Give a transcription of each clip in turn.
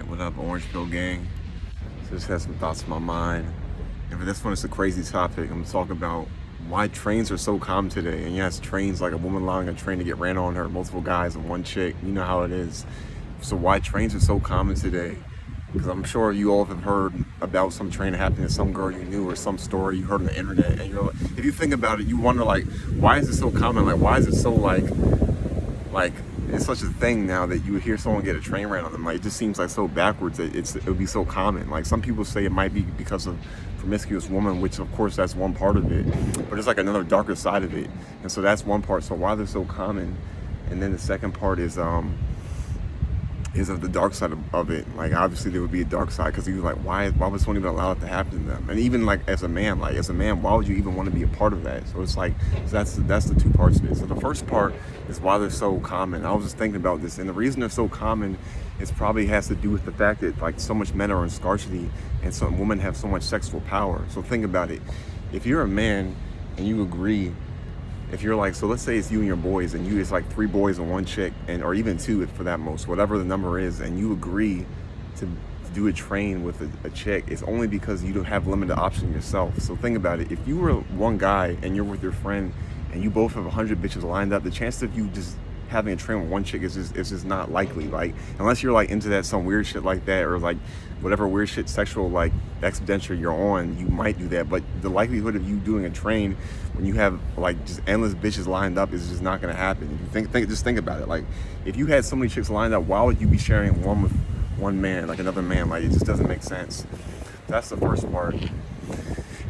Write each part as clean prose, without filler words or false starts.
What up, Orange Pill Gang? So just had some thoughts in my mind. And for this one, it's a crazy topic. I'm talking about why trains are so common today. And yes, trains, like a woman allowing a train to get ran on her, multiple guys and one chick. You know how it is. So why trains are so common today? Because I'm sure you all have heard about some train happening to some girl you knew or some story you heard on the internet. And you're like, if you think about it, you wonder like, why is it so common? Like, why is it so like it's such a thing now that you would hear someone get a train ran on them. Like, it just seems like so backwards that it would be so common. Like, some people say it might be because of promiscuous woman, which of course that's one part of it, but it's like another darker side of it. And so that's one part. So why they're so common. And then the second part is of the dark side of it. Like, obviously there would be a dark side because you're like, why would someone even allow it to happen to them? And even like as a man, why would you even want to be a part of that? So it's like, so that's the two parts of it. So the first part is why they're so common. I was just thinking about this, and the reason they're so common is probably has to do with the fact that like so much men are in scarcity and some women have so much sexual power. So think about it. If you're a man and you agree, if you're like, so let's say it's you and your boys, and it's like 3 boys and 1 chick, and or even 2 for that most, whatever the number is, and you agree to do a train with a chick, it's only because you don't have limited option yourself. So think about it. If you were one guy and you're with your friend and you both have 100 bitches lined up, the chance of you just having a train with one chick is just not likely. Like, unless you're like into that some weird shit like that, or like whatever weird shit sexual like adventure you're on, you might do that. But the likelihood of you doing a train when you have like just endless bitches lined up is just not gonna happen. If you just think about it. Like, if you had so many chicks lined up, why would you be sharing one with one man, like another man? Like, it just doesn't make sense. That's the first part.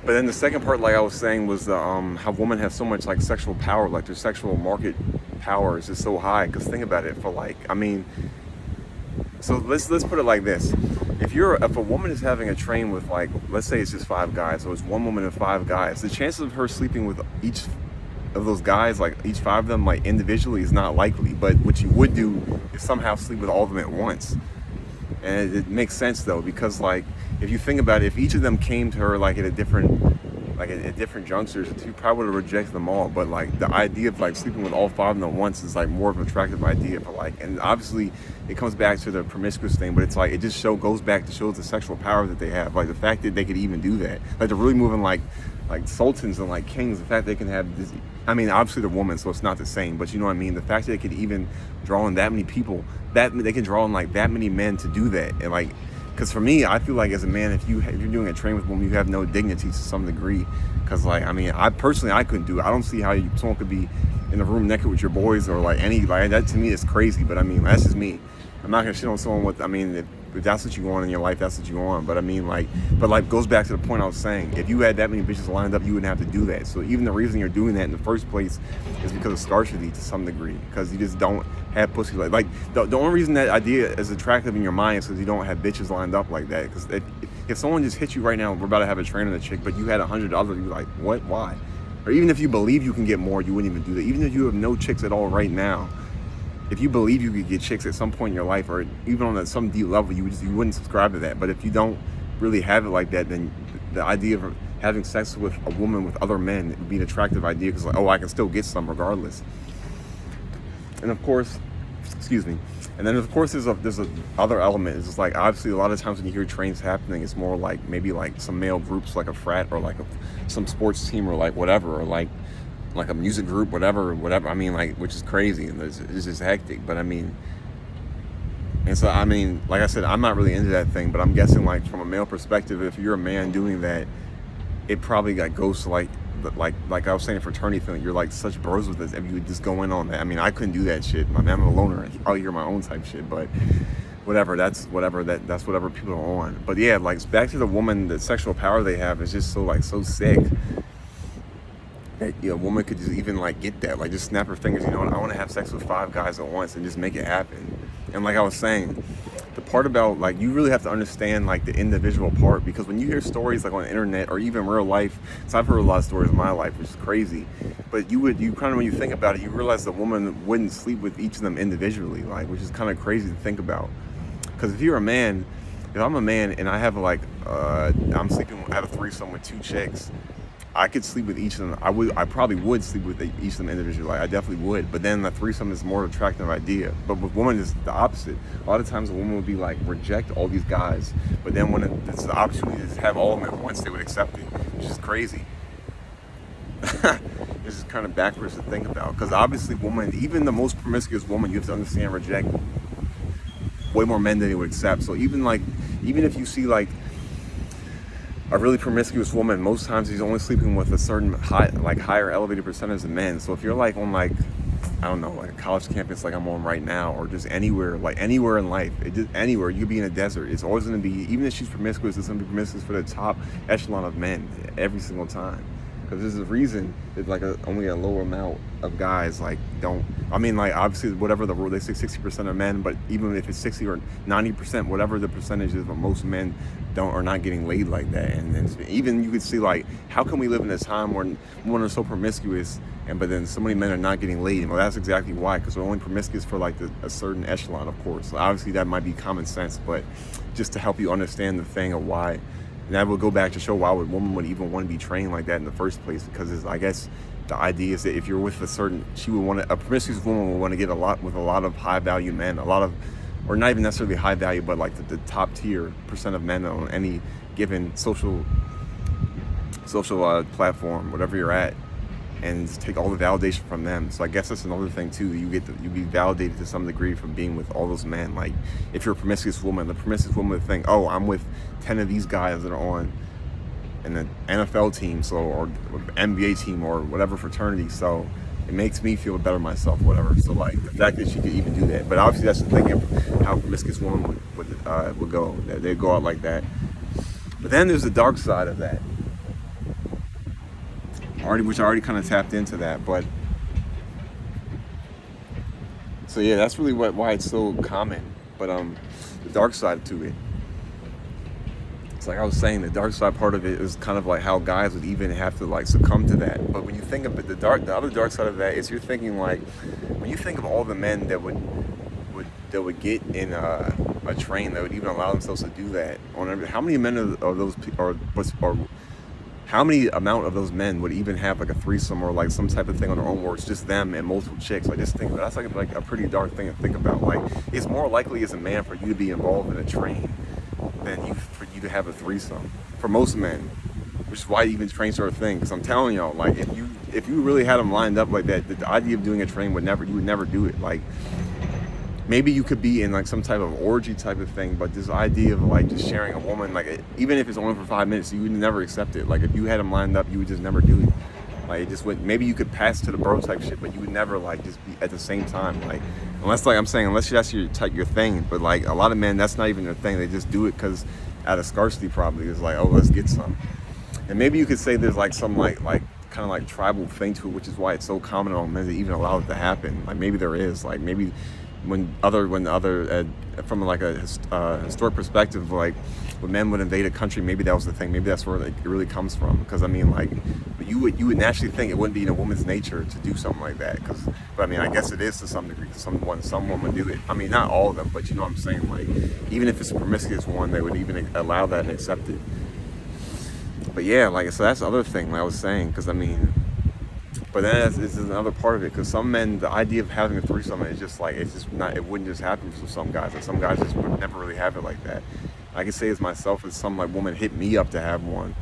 But then the second part, like I was saying, was how women have so much like sexual power, like their sexual market power is just so high. Because think about it, for like, I mean, so let's put it like this: if a woman is having a train with like, let's say it's just 5 guys, so it's one woman and 5 guys, the chances of her sleeping with each of those guys, like each 5 of them, like individually, is not likely. But what you would do is somehow sleep with all of them at once. And it makes sense though, because like, if you think about it, if each of them came to her like at different junctures, she probably would have rejected them all. But like, the idea of like sleeping with all 5 of them at once is like more of an attractive idea for like, and obviously it comes back to the promiscuous thing, but it's like, it just goes back to show the sexual power that they have. Like, the fact that they could even do that, like they're really moving like sultans and like kings. The fact they can have this, I mean, obviously they're women, so it's not the same, but you know what I mean? The fact that they could even draw in that many people, that they can draw in like that many men to do that. And like, because for me, I feel like as a man, if you're doing a train with a woman, you have no dignity to some degree. Because like, I mean, I couldn't do it. I don't see how someone could be in a room naked with your boys, or like that. To me is crazy. But I mean, that's just me. I'm not gonna shit on someone with, I mean, if that's what you want in your life, that's what you want. But I mean, like, goes back to the point I was saying. If you had that many bitches lined up, you wouldn't have to do that. So even the reason you're doing that in the first place is because of scarcity to some degree, because you just don't have pussy. Like the only reason that idea is attractive in your mind is because you don't have bitches lined up like that. Because if someone just hit you right now, we're about to have a train on the chick, but you had 100 others, you're like, what? Why? Or even if you believe you can get more, you wouldn't even do that. Even if you have no chicks at all right now, if you believe you could get chicks at some point in your life, or even on some deep level, you wouldn't subscribe to that. But if you don't really have it like that, then the idea of having sex with a woman with other men would be an attractive idea, because like, oh, I can still get some regardless. And of course, excuse me. And then of course there's a other element. It's just like, obviously a lot of times when you hear trains happening, it's more like maybe like some male groups, like a frat, or like some sports team, or like whatever, or like a music group, whatever. I mean, like, which is crazy, and it's just hectic. But I mean, and so I mean, like I said, I'm not really into that thing, but I'm guessing like from a male perspective, if you're a man doing that, it probably like goes to like I was saying, fraternity thing. You're like such bros with this, if you would just go in on that. I mean, I couldn't do that shit. I'm a loner. I'll hear my own type shit, but whatever. That's whatever people are on. But yeah, like back to the woman, the sexual power they have is just so sick. That a woman could just even like get that, like just snap her fingers, you know, I want to have sex with 5 guys at once and just make it happen. And like I was saying, the part about like, you really have to understand like the individual part, because when you hear stories like on the internet or even real life, so I've heard a lot of stories in my life, which is crazy, but you kind of, when you think about it, you realize the woman wouldn't sleep with each of them individually, like, which is kind of crazy to think about. Because if you're a man, if I'm a man and I have like I'm sleeping, I have a threesome with 2 chicks, I could sleep with each of them. I probably would sleep with each of them individually. Like, I definitely would. But then the threesome is a more attractive idea. But with women, it's the opposite. A lot of times, a woman would be like reject all these guys, but then when it's the opportunity to have all of them at once, they would accept it, which is crazy. This is kind of backwards to think about, because obviously, women, even the most promiscuous woman, you have to understand, reject way more men than they would accept. So even if you see like a really promiscuous woman, most times he's only sleeping with a certain higher elevated percentage of men. So if you're like on like, I don't know, like a college campus like I'm on right now, or just anywhere in life, anywhere, you could be in a desert, it's always going to be, even if she's promiscuous, it's going to be promiscuous for the top echelon of men every single time. Because there's a reason that like only a lower amount of guys like don't. I mean, like, obviously, whatever the rule, they say 60% of men, but even if it's 60 or 90%, whatever the percentage is, but most men are not getting laid like that. And even you could see like, how can we live in a time where women are so promiscuous, but then so many men are not getting laid? Well, that's exactly why, because they're only promiscuous for like a certain echelon, of course. So obviously, that might be common sense, but just to help you understand the thing of why. And that would go back to show why a woman would even want to be trained like that in the first place, because I guess the idea is that if you're with a promiscuous woman would want to get a lot of high value men, or not even necessarily high value, but like the top tier percent of men on any given social platform, whatever you're at, and just take all the validation from them. So I guess that's another thing too. You be validated to some degree from being with all those men. Like, if you're a promiscuous woman, the promiscuous woman would think, oh, I'm with 10 of these guys that are on an NFL team, or NBA team, or whatever fraternity. So it makes me feel better myself, whatever. So like the fact that she could even do that. But obviously that's the thing of how a promiscuous woman would go. They'd go out like that. But then there's the dark side of that. Which I already kind of tapped into that, but so yeah, that's really why it's so common. But the dark side to it, it's like I was saying, the dark side part of it is kind of like how guys would even have to like succumb to that. But when you think of it, the other dark side of that is you're thinking like, when you think of all the men that would get in a train that would even allow themselves to do that, how many men of those are how many amount of those men would even have like a threesome or like some type of thing on their own, where it's just them and multiple chicks? Like, just think that's like a pretty dark thing to think about. Like, it's more likely as a man for you to be involved in a train than for you to have a threesome for most men, which is why even trains are a thing. Because I'm telling y'all, like, if you really had them lined up like that, the idea of doing a train you would never do it. Like, maybe you could be in like some type of orgy type of thing, but this idea of like just sharing a woman, like, even if it's only for 5 minutes, you would never accept it. Like, if you had them lined up, you would just never do it. Like, it just would. Maybe you could pass to the bro type shit, but you would never like just be at the same time. Like, unless that's your thing. But like a lot of men, that's not even their thing. They just do it because out of scarcity, probably. It's like, oh, let's get some. And maybe you could say there's like some like kind of like tribal thing to it, which is why it's so common on men to even allow it to happen. Like, maybe there is, like, maybe when from like a historic perspective, like when men would invade a country, maybe that was the thing. Maybe that's where it really comes from. Because I mean, like, you would naturally think it wouldn't be in a woman's nature to do something like that. But I mean, I guess it is to some degree. Some women do it. I mean, not all of them, but you know what I'm saying. Like, even if it's a promiscuous one, they would even allow that and accept it. But yeah, like, so that's the other thing I was saying. Because I mean. But then this is another part of it, because some men, the idea of having a threesome is just like, it wouldn't just happen for some guys. Like, some guys just would never really have it like that. I can say as myself, as some like woman hit me up to have one,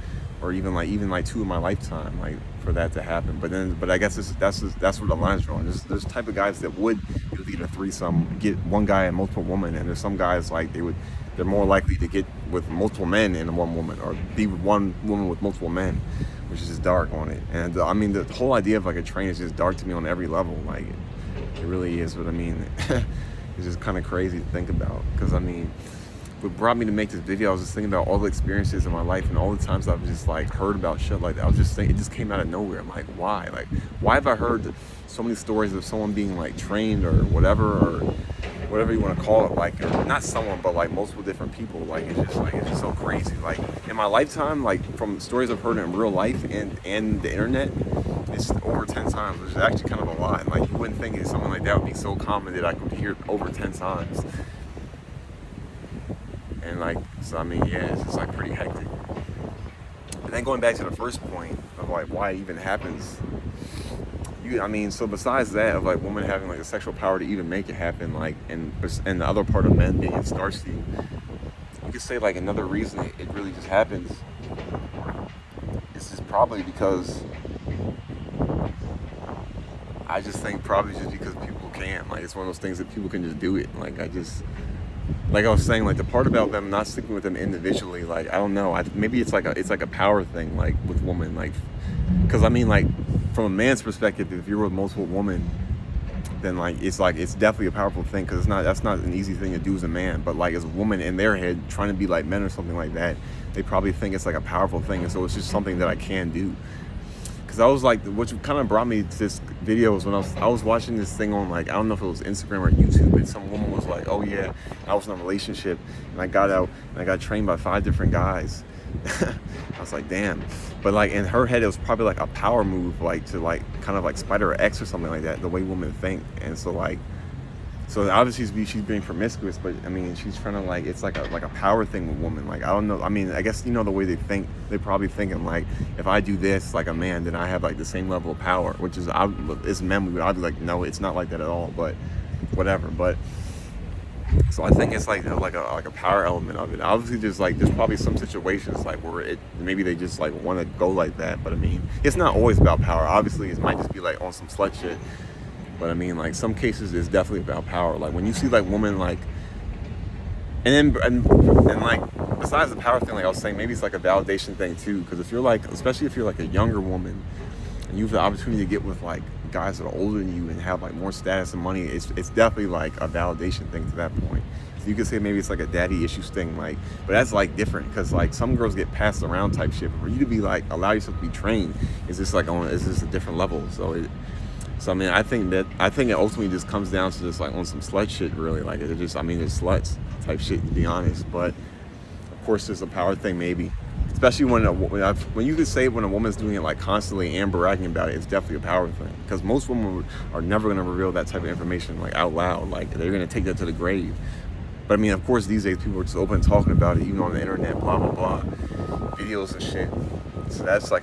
or even like two in my lifetime, like, for that to happen. But I guess that's where the line's drawn. There's type of guys that would get a threesome, get one guy and multiple women, and there's some guys like they're more likely to get with multiple men and one woman, or be with one woman with multiple men, which is just dark on it. And I mean, the whole idea of like a train is just dark to me on every level. Like, it really is. But I mean, it's just kind of crazy to think about, because I mean, what brought me to make this video, I was just thinking about all the experiences in my life and all the times I've just like heard about shit like that. I was just thinking, it just came out of nowhere. I'm like, why? Like, why have I heard so many stories of someone being like trained or whatever you want to call it, like, or not someone, but like multiple different people. Like, it's just so crazy. Like, in my lifetime, like, from stories I've heard in real life and the internet, it's over 10 times, which is actually kind of a lot. Like, you wouldn't think something like that would be so common that I could hear it over 10 times. And like, so I mean, yeah, it's just like pretty hectic. And then going back to the first point of of like why it even happens. So besides that of like women having like the sexual power to even make it happen, like and the other part of men being Starsky, you could say like another reason it really just happens is just probably because I just think probably just because people can. Like it's one of those things that people can just do it. Like I was saying, like the part about them not sticking with them individually, like I don't know. Maybe it's like a power thing, like with women, like because like from a man's perspective, if you're with multiple women, then it's definitely a powerful thing because that's not an easy thing to do as a man. But like as a woman in their head trying to be like men or something like that, they probably think it's like a powerful thing, and so it's just something that I can do. Because I was like, what kind of brought me to this video was when I was watching this thing on like I don't know if it was Instagram or YouTube, and some woman was like, oh yeah, I was in a relationship and I got out and I got trained by 5 different guys. I was like, damn. But like in her head it was probably like a power move, like to like kind of like spite her ex or something like that, the way women think. And so obviously she's being promiscuous, but she's trying to like, it's like a power thing with women. Like I don't know, I guess the way they think, they're probably thinking like, if I do this like a man, then I have like the same level of power, which is as men I'd be like, no, it's not like that at all, but whatever. But so I think it's like a power element of it. Obviously there's probably some situations like where maybe they just like want to go like that, but it's not always about power. Obviously it might just be like on some slut shit. But like some cases it's definitely about power. Like when you see like women like, and like besides the power thing, like I was saying, maybe it's like a validation thing too. Because if you're like, especially if you're like a younger woman, and you have the opportunity to get with like guys that are older than you and have like more status and money, it's definitely like a validation thing to that point. So you could say maybe it's like a daddy issues thing, like, but that's like different because like some girls get passed around type shit. But for you to be like allow yourself to be trained is just like is just a different level. So I think it ultimately just comes down to just like on some slut shit, really. Like it's sluts type shit, to be honest. But of course, there's a power thing, maybe. Especially when you could say when a woman's doing it like constantly and bragging about it, it's definitely a power thing. Because most women are never going to reveal that type of information like out loud. Like they're going to take that to the grave. But of course, these days people are just open talking about it, even on the internet, blah blah blah, videos and shit. So that's like